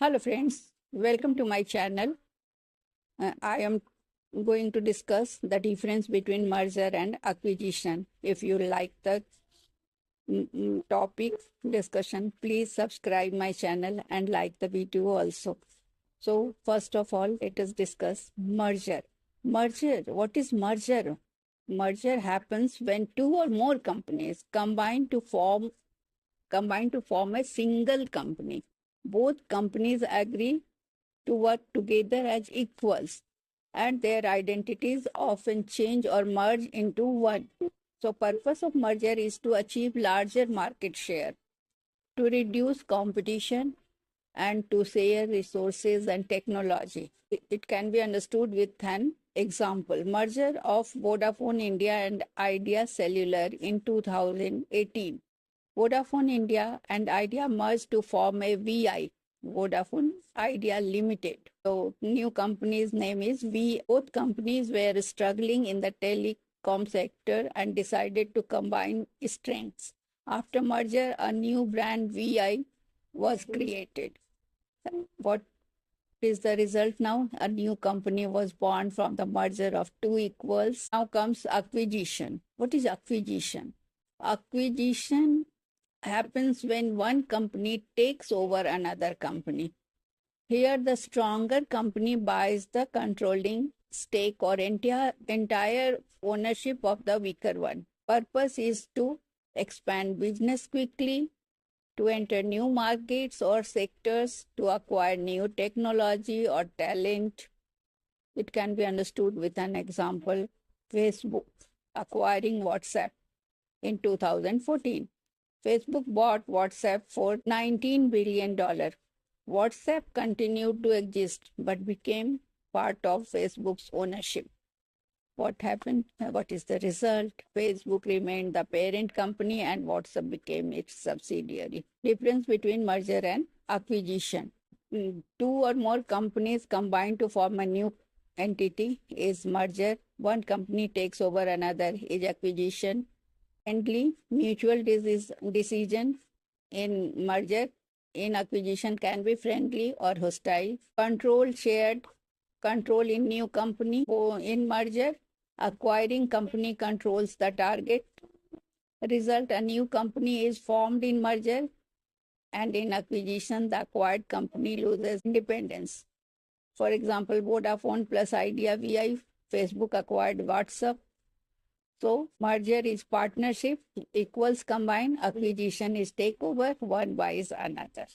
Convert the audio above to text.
Hello friends, welcome to my channel. I am going to discuss the difference between merger and acquisition. If you like the topic discussion, please subscribe my channel and like the video also. So first of all, let us discuss merger. Merger, what is merger? Merger happens when two or more companies combine to form a single company. Both companies agree to work together as equals, and their identities often change or merge into one. So purpose of merger is to achieve larger market share, to reduce competition, and to share resources and technology. It can be understood with an example. Merger of Vodafone India and Idea Cellular in 2018. Vodafone India and Idea merged to form a VI, Vodafone Idea Limited. So new company's name is V. Both companies were struggling in the telecom sector and decided to combine strengths. After merger, a new brand VI was created. What is the result now? A new company was born from the merger of two equals. Now comes acquisition. What is acquisition? Acquisition happens when one company takes over another company. Here, the stronger company buys the controlling stake or entire ownership of the weaker one. Purpose is to expand business quickly, to enter new markets or sectors, to acquire new technology or talent. It can be understood with an example. Facebook acquiring WhatsApp in 2014. Facebook bought WhatsApp for $19 billion. WhatsApp continued to exist but became part of Facebook's ownership. What happened? What is the result? Facebook remained the parent company and WhatsApp became its subsidiary. Difference between merger and acquisition. Two or more companies combine to form a new entity is merger. One company takes over another is acquisition. Friendly, mutual decision in merger. In acquisition can be friendly or hostile. Control shared, control in new company. In merger, acquiring company controls the target. Result, a new company is formed in merger, and in acquisition, the acquired company loses independence. For example, Vodafone plus Idea VI, Facebook acquired WhatsApp. So merger is partnership, equals combine, acquisition is takeover, one buys another.